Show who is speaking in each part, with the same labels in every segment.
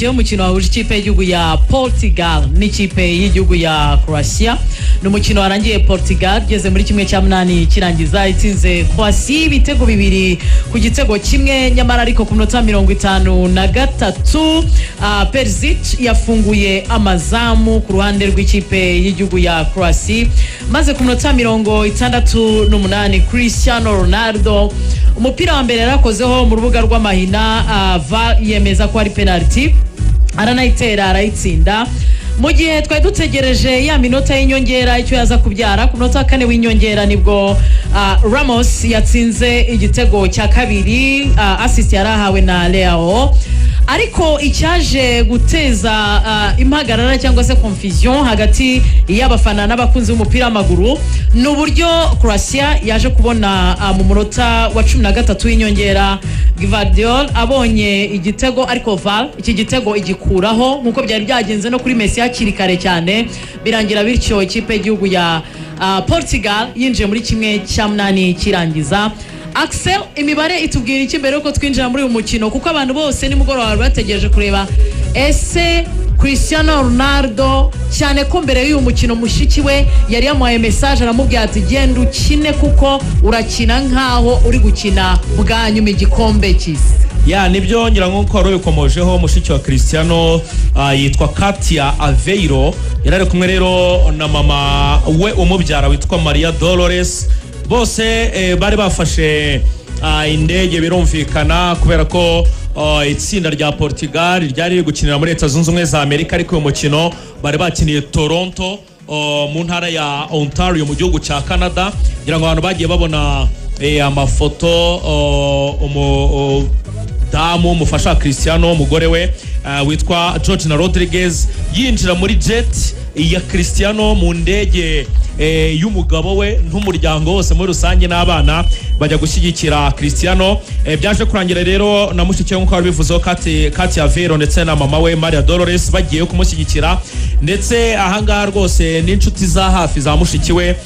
Speaker 1: Umukino wahuje ikipe y'igihugu ya Portugal n'ikipe y'igihugu ya Croatia ni umukino warangiye Portugal geze muri kimwe cya munani kirangiza itsinze Croatia ibitego bibiri ku gitego kimwe nyamara ariko ku minota 53 Perisic yafunguye amazamu ku ruhande rw'ikipe y'igihugu ya Croatia maze ku minota 68 Cristiano Ronaldo umupira wa mbere yarakozeho mu rubuga rw'amahina VAR yemeza ko ari penalty aranayitera arayitsinda mu gihe twari dutegereje ya minota y'inyongera icyo yaza kubyara ku minota kane w'inyongera nibwo Ramos yatsinze igitego cya kabiri assist yarahawe na Leo ariko icyaje guteza impagarara cyangwa se confusion hagati y'abafana n'abakunzi b'umupira w'amaguru n'uburyo Croatia yaje kubona mu munota wa 13 w'inyongera Gvardiol abonye igitego ariko VAR iki gitego igikuraho nkuko byari byagenze no kuri Messi hakiri kare cyane birangira bityo ikipe y'igihugu ya Portugal yinjiye muri kimwe cya munani kirangiza. Axel, imibare itubwira iki mbere yuko twinjira muri uyu mukino kuko abantu bose nimugoroba bategereje kureba ese Cristiano Ronaldo cyane ko mbere y'uyu mukino mushiki we yari yamuhaye message aramubwira ati genda ukine kuko urakina nkaho uri gukina bwa nyuma igikombe cy'isi.
Speaker 2: Ya nibyo ngira nkuko rubikomojeho mushiki wa Cristiano yitwa Katia Aveiro yarari kumwe rero na mama we umubyara witwa Maria Dolores bose bari bafashe indege birumvikana kubera ko itsinda rya Portugal ryari gukinira muri Leta Zunze Ubumwe za Amerika ariko uyu mukino bari bakiniye Toronto mu ntara ya Ontario mu gihugu cya Canada ngira ngo abantu bagiye babona amafoto damu umufasha Cristiano umugore we witwa Georgina Rodriguez yinjira muri jet ya Cristiano mu ndege y'umugabo we n'umuryango wose muri rusange n'abana bajya gushyigikira Cristiano byaje kurangira rero na mushiki we nkuko bivuzeho Katia Aveiro ndetse na mama we Maria Dolores bagiye kumushyigikira ndetse ahangaha rwose n'inshuti za hafi za mushiki we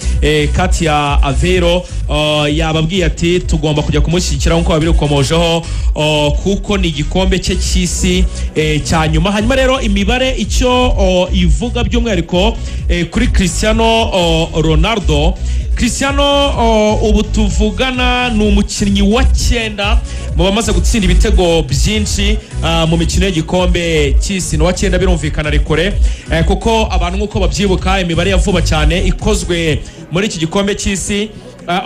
Speaker 2: Katia Aveiro yababwiye ati tugomba kujya kumushyigikira nkuko babirikomojeho kuko ni igikombe cye cy'isi cya nyuma. Hanyuma rero imibare icyo ivuga by'umwihariko kuri Cristiano Ronaldo. Cristiano ubu tuvugana ni umukinnyi wa 9 mu bamaze gutsinda ibitego byinshi mu mikino y'igikombe cy'isi no wa 9 birumvikana rikore kuko abantu nkuko babyibuka imibare yavuba cyane ikozwe muri iki gikombe cy'isi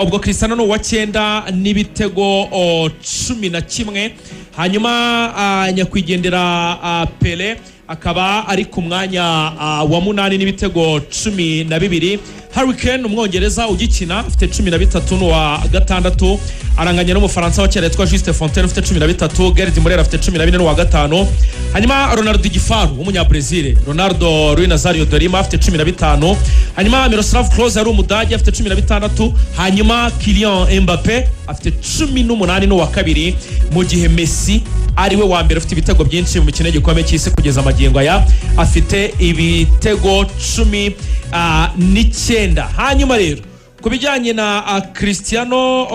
Speaker 2: ubwo Cristiano no wa 9 n'ibitego 11 hanyuma nyakwigendera Pele akaba ari ku mwanya wa 8 n'ibitego 12. Harry Kane umwongereza ugikina afite 13 n'uwa 6 aranganya n'umufaransa wa cyera yitwa Juste Fontaine afite 13, Gerd Müller afite 14 n'uwa 5. hanyuma Ronaldo Gifaru umunyabrazil Ronaldo Rui Nazario de Lima afite 15. hanyuma Miroslav Klose ari umudage afite 16. hanyuma Kylian Mbappe afite 18 n'uwa 2 mu gihe Messi ariwe wa mbere afite ibitego byinshi mu mikino y'igikombe cy'isi kugeza amagingo aya afite ibitego 19. hanyuma rero kubijyanye na Cristiano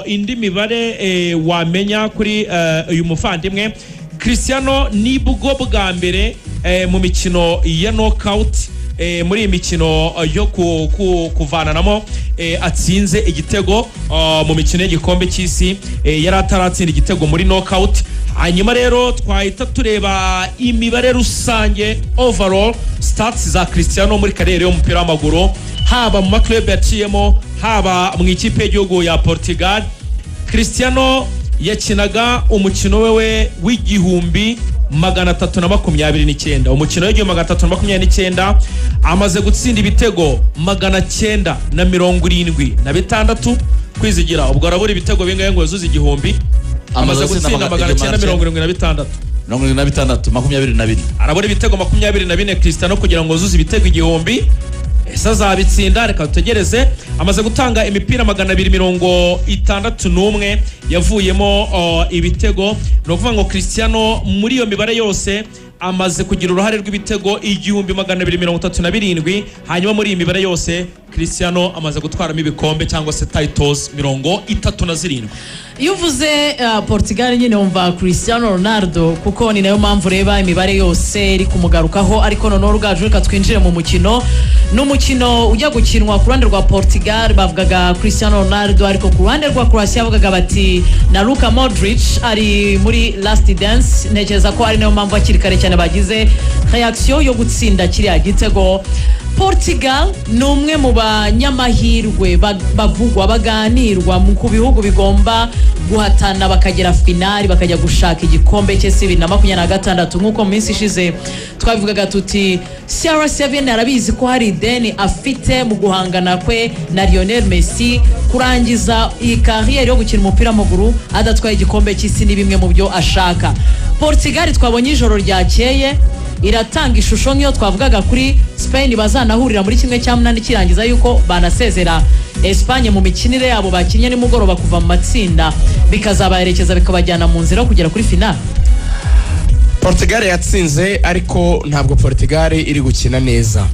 Speaker 2: indi mibare wamenya kuri uyu muvandimwe Cristiano nibwo bwa mbere mu mikino ya knockout muri iyi mikino yo kuvananamo atsinze igitego mu mikino y'igikombe cy'isi yari ataratsinda igitego muri knockout. hanyuma rero twahita tureba imibare rusange overall stats za Cristiano muri kariyeri y'umupira w'amaguru haba mu maklub yaciyemo haba mu ikipe y'igihugu ya Portugal. Cristiano yakinaga umukino we w'igihumbi 329 umukino w'igihumbi 329 amaze gutsinda ibitego 976 kwizigira ubwo arabura ibitego bingahe ngo yuzuze igihumbi amaze gutsinda 976 arabura ibitego 24 Cristiano kugira ngo yuzuze ibitego igihumbi esa zabitsinda reka tutegereze. amaze gutanga imipira 261 yavuyemo ibitego no kuvuga ngo Cristiano muri iyo mibare yose amaze kugira uruhare rw'ibitego 1237 hanyuma muri iyi mibare yose Cristiano amaze gutwaramo ibikombe cyangwa se titles 37.
Speaker 1: iyo uvuze Portugal nyine wumva Cristiano Ronaldo kuko ni nayo mpamvu ureba imibare yose iri kumugarukaho ariko noneho rugaju reka twinjire mu mukino n'umukino ujya gukinwa ku ruhande rwa Portugal bavugaga Cristiano Ronaldo ariko ku ruhande rwa Croatia bavugaga bati na Luka Modric ari muri last dance ntekereza ko ari nayo mpamvu akiri kare cyane bagize reaction yo gutsinda kiriya gitego. Portugal ni umwe mu banyamahirwe bavugwa baganirwa ku bihugu bigomba guhatana bakagera finali bakajya gushaka igikombe cy'isi 2026 nk'uko mu minsi ishize twabivugaga tuti CR7 arabizi ko hari ideni afite mu guhangana kwe na Lionel Messi kurangiza iyi carrière yo gukina umupira w'amaguru adatwaye igikombe cy'isi ni bimwe mu byo ashaka. Portugal twabonye ijoro ryakeye iratanga ishusho nk'iyo twavugaga kuri Spain bazanahurira muri kimwe cya 8 kirangiza yuko banasezera Espagne mu mikinire yabo bakinye nimugoroba kuva mu matsinda bikazabaherekeza bikabajyana mu nzira kugera kuri final.
Speaker 3: Portugal yatsinze ariko ntabwo Portugal iri gukina neza.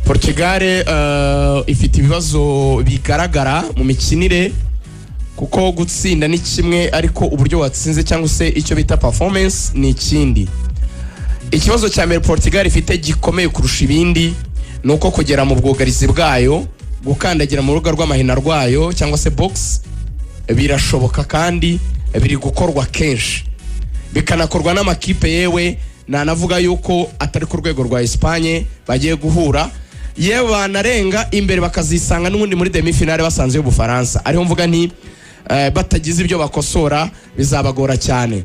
Speaker 3: Portugal ifite ibibazo bigaragara mu mikinire kuko gutsinda ni kimwe ariko uburyo watsinze cyangwa se icyo bita performance ni ikindi. Ikibazo cya mbere Portugal ifite gikomeye kurusha ibindi nuko kugera mu bwugarizi bwayo gukandagira mu ruga rw'amahina rwayo cyangwa se box birashoboka kandi biri gukorwa kenshi bikanakorwa n'amakipe yewe nanavuga yuko atari ku rwego rwa Espagne bagiye guhura yewe banarenga imbere bakazisanga n'ubundi muri demi finale basanze y'Ubufaransa ariho mvuga nti batagize ibyo bakosora bizabagora cyane.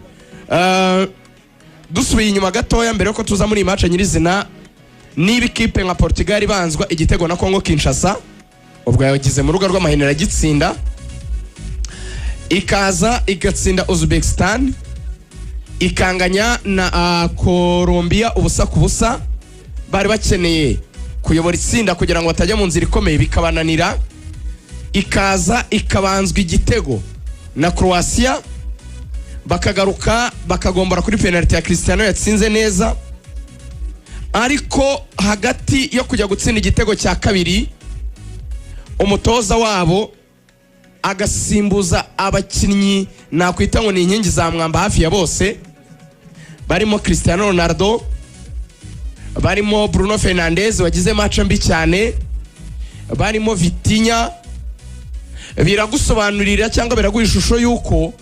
Speaker 3: Dusubiye inyuma gatoya mbere ko tuza muri match nyirizina niba ikipe nka Portugal ibanzwa igitego na Congo Kinshasa ubwo yagize mu ruga rw'amahinera gitsinda ikaza igatsinda Uzbekistan ikanganya na Colombia ubusa ku busa bari bakeneye kuyobora itsinda kugira ngo batajya mu nzira ikomeye bikabananira ikaza ikabanzwa igitego na Croatia bakagaruka bakagombora kuri penalty ya Cristiano yatsinze neza ariko hagati yo kujya gutsinda igitego cya kabiri umutoza wabo agasimbuza abakinnyi nakwita ngo ni inkingi za mwamba hafi ya bose barimo Cristiano Ronaldo barimo Bruno Fernandes wagize match mbi cyane barimo Vitinha biragusobanurira cyangwa biraguha ishusho yuko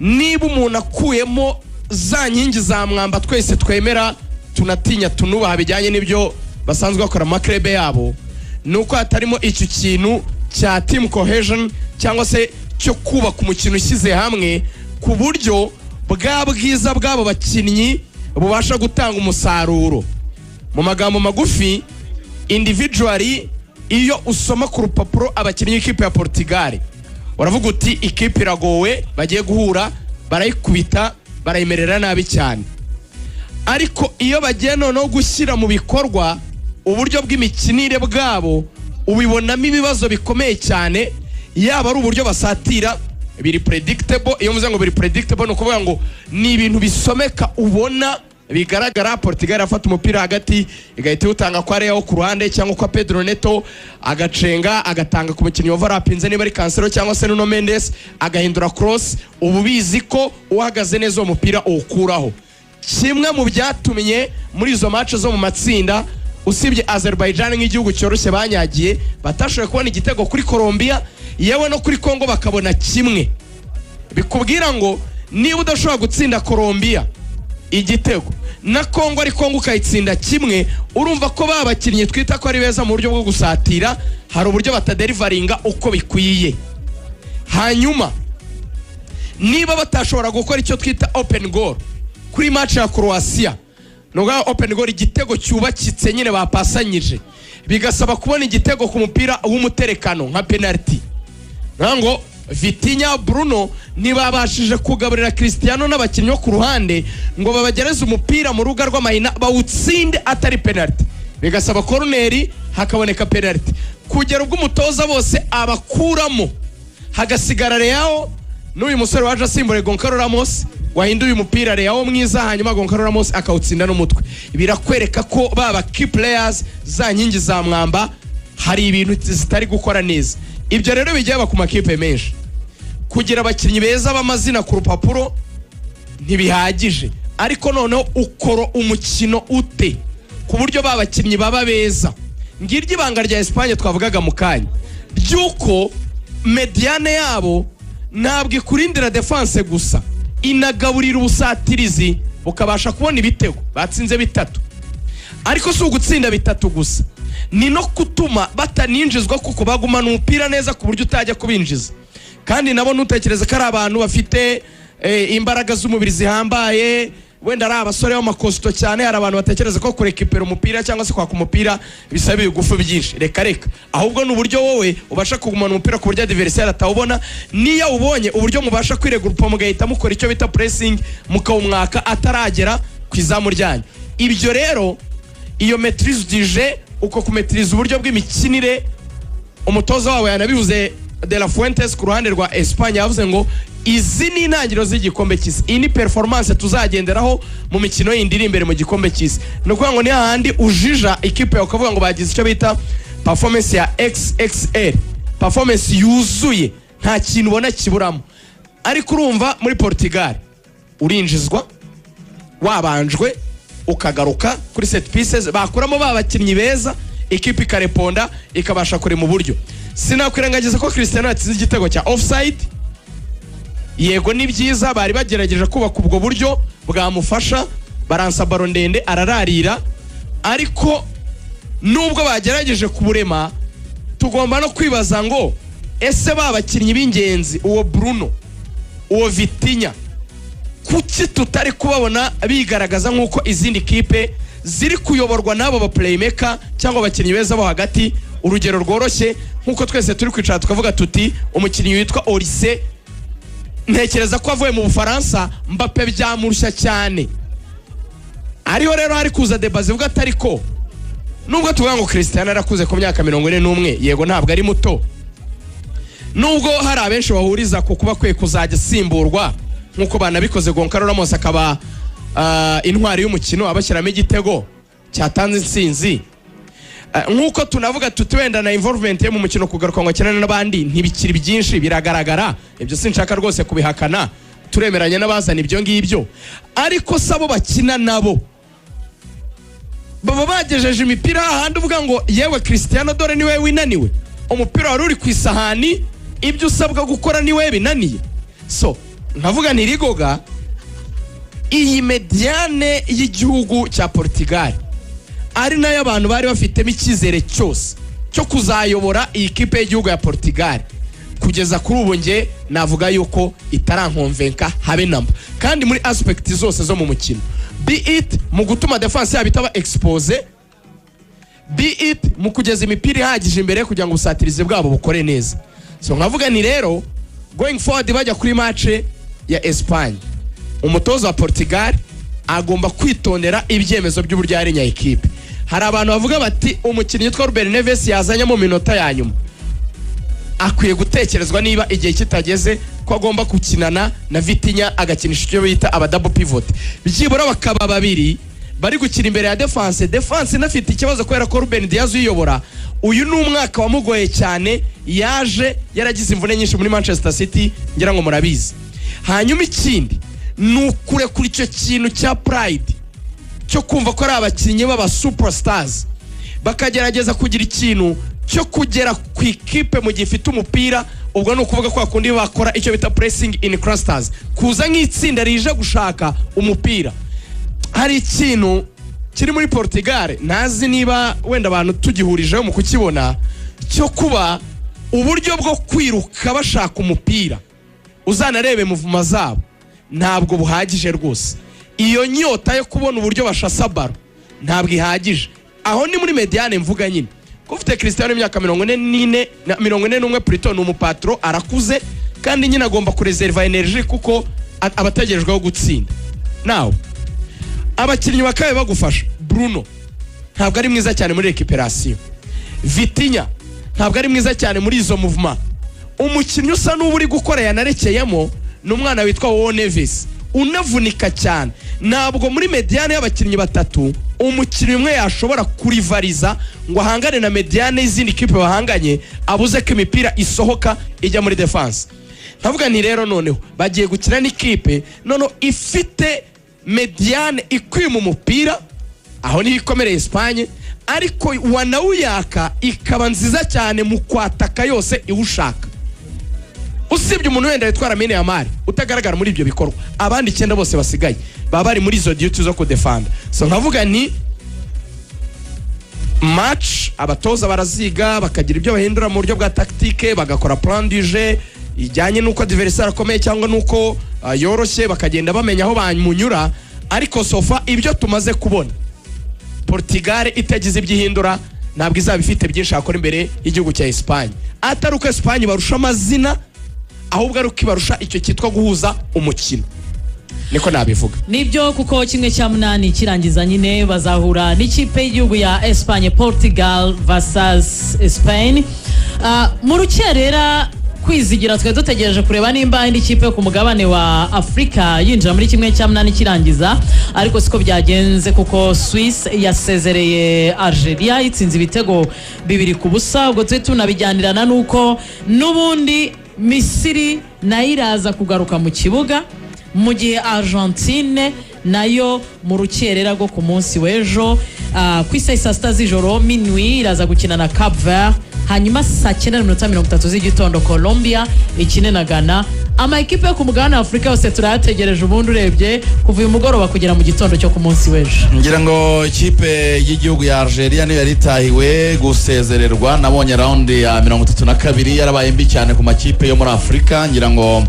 Speaker 3: niba umuntu akuyemo za nkingi za mwamba twese twemera tunatinya tunubaha bijyanye n'ibyo basanzwe bakora amaklebe yabo nuko hatarimo icyo kintu cya team cohesion cyangwa se cyo kubaka umukino ushyize hamwe ku buryo bwa bwiza bwabo bakinnyi bubasha gutanga umusaruro. Mu magambo magufi individually iyo usoma ku rupapuro abakinnyi b'ikipe ya Portugal uravuga uti ikipe iragowe bagiye guhura barayikubita barayimerera nabi cyane ariko iyo bagiye noneho gushyira mu bikorwa uburyo bw'imikinire bwabo ubibonamo ibibazo bikomeye cyane yaba ari uburyo basatira biri predictable iyo muze ngo biri predictable no kuvuga ngo ni ibintu bisomeka ubona bigaragara. Portugal afata umupira hagati igahita utanga kwa Leo ku ruhande cyangwa kwa Pedro Neto agacenga agatanga ku mukinnyi overlapinze niba ari Cancelo cyangwa se Nuno Mendes agahindura cross ububizi ko uhagaze neza umupira ukuraho. Kimwe mu byatumye muri izo match zo mu matsinda usibye Azerbaijan nk'igihugu cyoroshye banyagiye batashoboye kubona igitego kuri Colombia yewe no kuri Congo bakabona kimwe bikubwira ngo niba udashobora gutsinda Colombia igitego na Congo ari Congo ukayitsinda kimwe urumva ko babakinnye twita ko ari beza mu buryo bwo gusatira hari uburyo bataderivaringa uko bikwiye. Hanyuma niba batashobora gukora icyo twita open goal kuri match ya Croatia noga open goal igitego cyubakitse nyine bapasanyije bigasaba kubona igitego ku mupira w'umuterekano nka penalty ngango Vitinha Bruno ntibabashije kugaburira Cristiano n'abakinnyi ku ruhande ngo babagereze umupira mu ruga rw'amahina bawutsinde atari penalty bigasaba corner hakaboneka penalty kugera ubwo umutoza bose abakuramo hagasigara Leo n'uyu musore waje asimbure Goncalo Ramos wahinduye umupira Leo mwiza hanyuma Goncalo Ramos akawutsinda n'umutwe birakwereka ko baba key players za nkingi za mwamba hari ibintu zitari gukora neza. Ibyo rero bijyaba ku makipe menshi kugira abakinnyi beza b'amazina ku rupapuro ntibihagije, ariko noneho ukora umukino ute ku buryo babakinnyi baba beza. Ngiryo ibanga rya Espagne twavugaga mu kanya ryuko mediane yabo ntabwo ikurindira defense gusa, inagaburira ubusatirizi ukabasha kubona ibitego. Batsinze 3, ariko si ugutsinda 3 gusa, ni no kutuma bataninjizwa kuko bagumana umupira neza ku buryo utajya kubinjiza. Kandi nabo nutekereza ko ari abantu bafite imbaraga z'umubiri zihambaye, wenda ari abasore b'amakosto cyane. Hari abantu batekereza ko kurekipera umupira cyangwa se kwaka umupira bisaba ibigufu byinshi. Reka ahubwo n'uburyo wowe ubasha kugumana umupira ku buryo adversaire atawubona. Niyo ubonye uburyo mubasha kwiregurupa mugahita mukora icyo bita pressing mukawumwaka ataragera ku izamu ryanyu. Ibyo rero iyo maîtrise du jeu, uko kumetriza uburyo bw'imikinire, umutoza wabo yanabivuze De La Fuentes ku ruhande rwa Espagne, yavuze ngo izi ni intangiriro z'igikombe cy'isi, iyi ni performance tuzagenderaho mu mikino yindi iri imbere mu gikombe cy'isi. Ni ukuvuga ngo ni hahandi ujija ikipe yawe ukavuga ngo bagize icyo bita performance ya XXL, performance yuzuye, nta kintu ubona kiburamo. Ariko urumva muri Portugal urinjizwa, wabanjwe, ukagaruka kuri set pieces, bakuramo babakinnyi beza, ikipe ikareponda, ikabasha kure mu buryo. Sinakwirengagiza ko Cristiano yatsinze igitego cya offside. Yego ni byiza, bari bagerageje kubaka ubwo buryo bwamufasha, baransa baro ndende arararira, ariko nubwo bagerageje kuburema, tugomba no kwibaza ngo ese babakinnyi b'ingenzi, uwo Bruno, uwo Vitinha, kuki tutari kubabona bigaragaza nk'uko izindi kipe ziri kuyoborwa n'abo ba playmaker cyangwa abakinnyi beza bo hagati? Urugero rworoshye nk'uko twese turi kwicara tukavuga tuti umukinnyi witwa Olise, ntekereza ko avuye mu Bufaransa, Mbappe byamurushya cyane. Ariho rero hari kuza deba zivuga atari ko nubwo tuvuga ngo Cristiano arakuze ku myaka 41, yego ntabwo ari muto, nubwo hari abenshi bahuriza ku kuba kwe kuzajya simburwa nk'uko banabikoze Goncalo Ramos akaba intwari y'umukino abashyiramo igitego cyatanze insinzi. Nk'uko tunavuga tuti wenda na involvement ye mu mukino kugaruka ngo akenane n'abandi ntibikiri byinshi, biragaragara. Ibyo sinshaka rwose kubihakana, turemeranya n'abazana ibyo ngibyo, ariko sabo bakina nabo baba bagejeje imipira hahandi uvuga ngo yewe Cristiano dore niwe winaniwe, umupira wari uri ku isahani, ibyo usabwa gukora niwe binaniye. So nkavuga ntirigoga iyi mediane y'igihugu cya Portugal ari nayo abantu bari bafitemo icyizere cyose cyo kuzayobora iyi kipe y'igihugu ya Portugal. Kugeza kuri ubu nge navuga yuko itarankonvenka habe namba, kandi muri aspect zose zo mu mukino, be it mu gutuma defense yabo itaba expose, be it mu kugeza imipira ihagije imbere kugira ngo ubusatirize bwabo bukore neza. So nkavuga ni rero going forward bajya kuri match ya Espagne, umutoza wa Portugal agomba kwitondera ibyemezo by'uburyo yarenya equipe. Hari abantu bavuga bati umukinnyi witwa Ruben Neves yazanye mu minota ya nyuma, akwiye gutekerezwa niba igihe kitageze ko agomba gukinana na Vitinha agakinisha icyo bita aba double pivot, byibura bakaba babiri bari gukina imbere ya defense inafite ikibazo kubera ko Ruben Diaz uyobora. Uyu ni umwaka wamugoye cyane, yaje yaragize imvune nyinshi muri Manchester City, ngira ngo murabizi. Hanyuma ikindi nukure kuri icyo kintu cya pride cyo kumva ko ari abakinnyi b'aba superstars, bakagerageza kugira ikintu cyo kugera ku ikipe mu gihe ifite umupira. Ubwo ni ukuvuga ko akundi bakora icyo bita pressing in clusters, kuza nk'itsinda rije gushaka umupira. Hari ikintu kiri muri Portugal nazi niba wenda abantu tugihurijeho mu kukibona, cyo kuba uburyo bwo kwiruka bashaka umupira, uzanarebe muvuma zabo ntabwo buhagije rwose. Iyo nyota yo kubona uburyo bashasa baro ntabwo ihagije. Aho ni muri mediane mvuga nyine ko ufite Cristiano imyaka 41 Pluton ni umupatro, arakuze kandi nyine agomba kureserva energy kuko abategerejweho gutsinda. Now abakinnyi bakabe bagufasha, Bruno ntabwo ari mwiza cyane muri recuperation, Vitinha ntabwo ari mwiza cyane muri izo movement. Umukinnyi usa n'uburi gukora yanarekeyemo n'umwana witwa Wo Neves unavunika cyane. Ntabwo muri mediane y'abakinnyi batatu umukinnyi umwe yashobora kurivariza ngo ahangane na mediane y'izindi kipe bahanganye abuze ko imipira isohoka ijya muri defense. nkavuga nti rero noneho bagiye gukina n'ikipe noneho ifite mediane ikwiye mu mupira, aho niho ikomereye Espagne, ariko wanawuyaka ikaba nziza cyane mu kwataka yose iwushaka. Usibye umuntu wenda yitwara Lamine Yamal utagaragara muri ibyo bikorwa, abandi 9 bose basigaye baba bari muri zo duty zo kudefanda. So nkavuga ni match abatoza baraziga bakagira ibyo bahindura mu buryo bwa tactique, bagakora plan du jeu ijyanye nuko adversaire akomeye cyangwa nuko yoroshye, bakagenda bamenya aho bamunyura. Ariko sofa ibyo tumaze kubona Portugal itagize ibyihindura ntabwo izaba ifite byinshi akora imbere y'igihugu cya Espagne. Atari uko Espagne barusha amazina, ahubwo ari uko ibarusha icyo cyitwa guhuza umukino, niko nabivuga.
Speaker 1: Nibyo kuko kimwe cya 8 kirangiza nyine bazahura n'ikipe y'igihugu ya Espagne, Portugal versus Spain. Mu rukerera kwizigira twe dutegereje kureba nimba indi kipe ku mugabane wa Afrika yinjira muri kimwe cya 8 kirangiza, ariko siko byagenze kuko Swiss yasezereye Algeria itsinze ibitego 2-0. Ubwo twe tunabijyanirana nuko nubundi Misiri nayo iraza kugaruka mu kibuga, mu gihe Argentine nayo mu rukerera rwo ku munsi w'ejo ku isa 6 z'ijoro minuit iraza gukina na Cap Vert, hanyuma saa 9:30 z'igitondo Colombia ikine na Ghana. Ama ekipe yo ku mugabane wa Afrika yose turayategereje ubundi urebye kuva uyu mugoroba kugera mu gitondo cyo ku munsi w'ejo.
Speaker 4: Ngira ngo ikipe y'igihugu ya Algeria niyo yaritahiwe gusezererwa, nabonye round ya 32 yarabaye mbi cyane ku makipe yo muri Afrika. Ngira ngo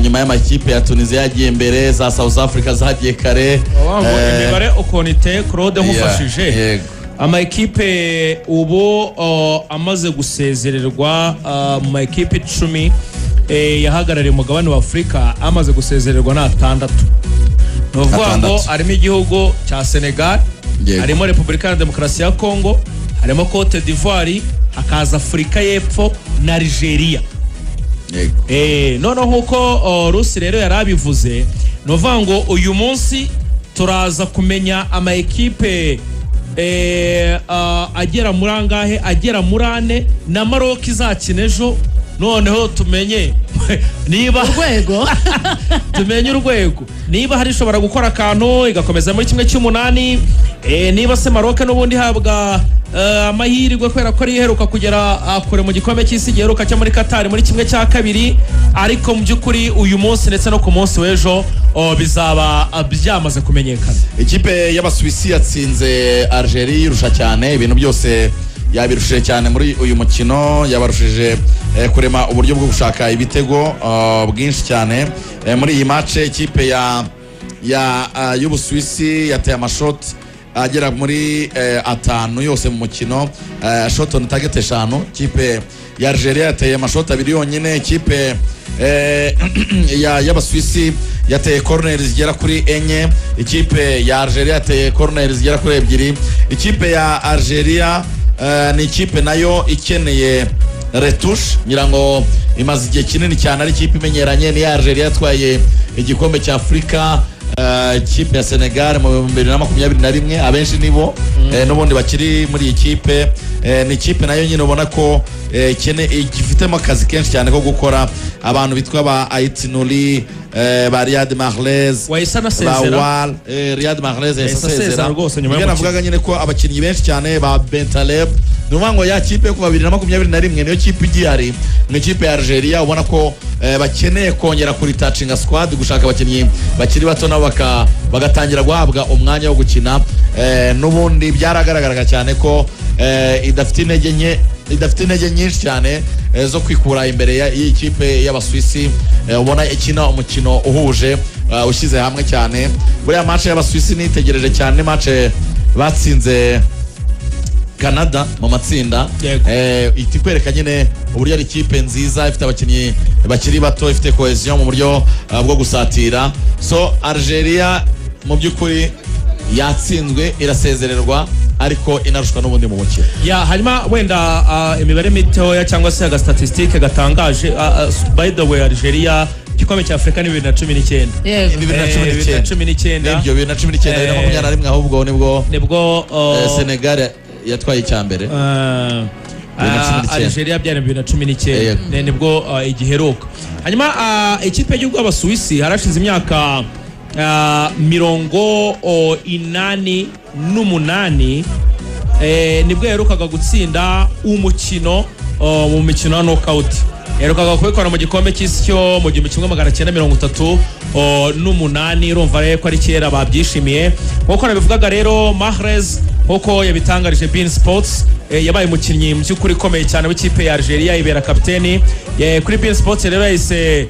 Speaker 4: nyuma y'amakipe ya Tunisia yagiye imbere, za South Africa zagiye kare.
Speaker 2: Imibare ukonite Claude nkufashije ama ekipe ubu amaze gusezererwa mu ma ekipe 10 yahagarariye umugabane wa Afrika, amaze gusezererwa na 6. Novuga ngo harimo igihugu cya Senegal, harimo Repubulika ya Demokarasi ya Congo, harimo Cote d'Ivoire, hakaza Afrika y'Epfo na Algeria. None nkuko Rusi rero yarabivuze, novuga ngo uyu munsi turaza kumenya ama ekipe agera muri angahe, agera muri 4 na Maroc izakina ejo. Noneho tumenye niba urwego tumenye urwego niba hari shobora gukora akantu igakomeza muri kimwe cy'umunani, niba se Maroc n'ubundi habwa amahirwe kwera ko riheruka kugera kure mu gikombe cy'isi giheruka cyo muri Qatar muri kimwe cya 2. Ariko mu byukuri uyu munsi ndetse no ku munsi w'ejo bizaba byamaze kumenyekana.
Speaker 4: Ikipe y'Abasuwisi yatsinze Algeria irusha cyane, ibintu byose yabirushije cyane muri uyu mukino, yabarushije kurema uburyo bwo gushaka ibitego bwinshi cyane muri iyi match. Ikipe y'Ubusuwisi yateye amashot agera muri 5 yose mu mukino, shot on target 5. Ikipe ya Algeria yateye amashot 2 yonyine. Ikipe y'Abasuwisi yateye corner zigera kuri 4. Ikipe ya Algeria yateye corner zigera kuri 2. Ikipe ya Algeria ni ikipe nayo ikeneye retouche, ngira ngo imaze igihe kinini cyane ari ikipe imenyeranye. Ni Algeria yatwaye igikombe cya Afrika, ikipe ya Senegal mu 2021, abenshi nibo n'ubundi bakiri muri iyi kipe. Ni ikipe nayo nyine ubona ko igifitemo akazi kenshi cyane ko gukora. Abantu bitwa ba Aitinuli, ba Riyad Mahrez,
Speaker 2: Wal
Speaker 4: Riyad Mahrez yasezera. Ngira navugaga nyine ko abakinnyi benshi cyane ba Bentaleb, numango ya kipe ku 2021 niyo kipe igihari mu ikipe ya Algeria. Ubona ko bakeneye kongera kuri touching squad, gushaka abakinnyi bakiri bato nabo bagatangira guhabwa umwanya wo gukina. Nubundi byaragaragaraga cyane ko idafite intege nyinshi cyane zo kwikura imbere y'iyi kipe y'Abasuwisi. Ubona ikina umukino uhuje ushyize hamwe cyane. Buriya match y'Abasuwisi nitegereje cyane, match batsinze Canada mu matsinda. Itikwereka nyine uburyo ari ikipe nziza, ifite abakinnyi bakiri bato, ifite cohesion mu buryo bwo gusatira. So Algeria mu by'ukuri yatsinzwe, irasezererwa, ariko inarushwa n'ubundi mu mukino.
Speaker 2: Hanyuma wenda imibare mitoya cyangwa se agastatistique gatangaje. By the way, Algeria igikombe cya Afrika ni 2019.
Speaker 4: 2019 nibyo 2019 ahubwo nibwo Senegal yatwaye icyambere.
Speaker 2: Algeria byari 2019 nibwo igiheruka. Hanyuma ikipe y'igihugu y'Abasuwisi harashize imyaka 88 nibwo yaherukaga gutsinda umukino mu mikino ya knockout. Yaherukaga kubikora mu gikombe cy'isi cyo mu 1938 urumva rero ko ari kera babyishimiye. Nkuko nabivugaga rero Mahrez nkuko yabitangarije Bein Sports yabaye umukinnyi mu by'ukuri komeye cyane w'ikipe ya Algeria ibera kapiteni. Kuri Bein Sports rero yahise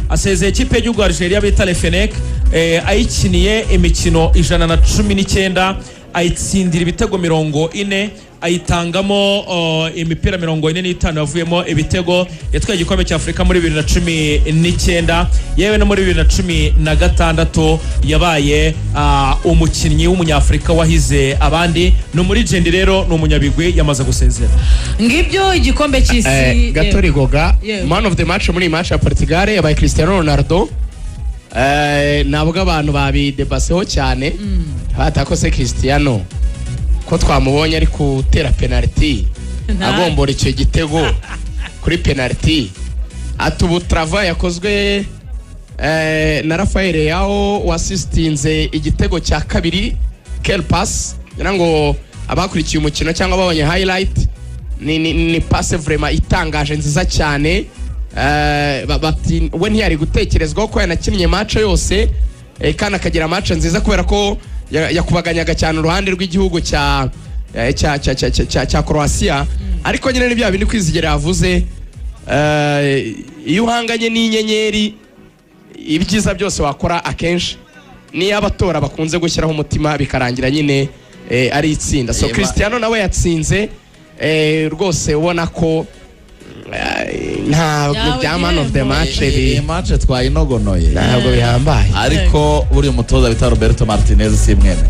Speaker 2: asezeye ikipe y'igihugu Algeria bita Le Fennec ayikiniye imikino 119 ayitsindira ibitego 40 ayitangamo imipira 45 yavuyemo ibitego. Yatwaye igikombe cya Afrika muri 2019 yewe no muri 2016 yabaye umukinnyi w'umunyafrika wahize abandi. No muri Jendi rero no umunyabigwi yamaze gusezera.
Speaker 1: Ngibyo igikombe cy'isi
Speaker 3: Gatori Goga man of the match muri match ya Portugal yabaye Cristiano Ronaldo. Nabwo abantu babidebaseho cyane hatakose Cristiano ko twamubonye ari gutera penalty agombora icyo gitego kuri penalty. Atubu travail yakozwe na Rafael Yao wasistinze igitego cya kabiri quel pass ngo abakurikiye umukino cyangwa babonye highlight ni passe vraiment itangaje nziza cyane. Bati we ntiyari gutekerezwaho ko yanakinnye match yose kandi akagira match nziza kubera ko yakubaganyaga cyane uruhande rw'igihugu cya Croatia. Ariko nyine n'ibya bindi kwizigera yavuze iyo uhanganye n'inyenyeri ibyiza byose wakora akenshi niyo abatora bakunze gushyiraho umutima bikarangira nyine ari itsinda. So Cristiano nawe yatsinze rwose ubona ko ntabwo bya man of the match
Speaker 4: match twayinogonoye
Speaker 3: ntabwo bihambaye.
Speaker 4: Ariko buri umutoza bita Roberto Martinez simweme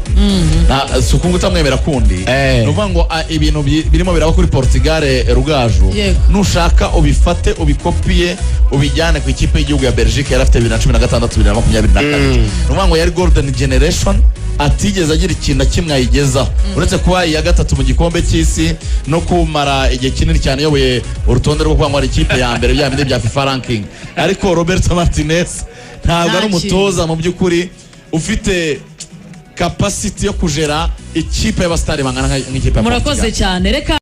Speaker 4: sukungu utamwemera kundi nuvuga ngo ibintu birimo biraba kuri Portugal Rugaju nushaka ubifate ubikopiye ubijyane ku ikipe y'igihugu ya Belgique yarafite 2016-2024 nuvuga ngo yari golden generation atigeze agira ikintu kimwe ayigezaho uretse kuba iya gatatu mu gikombe cy'isi no kumara igihe kinini cyane yoboye urutonde rwo kuba ngo ari ikipe ya mbere bya bindi bya FIFA ranking. Ariko Roberto Martinez ntabwo ari umutoza mu by'ukuri ufite capacity yo kujera ikipe y'abastari bangana nk'ikipe ya Portugal.
Speaker 1: Murakoze cyane reka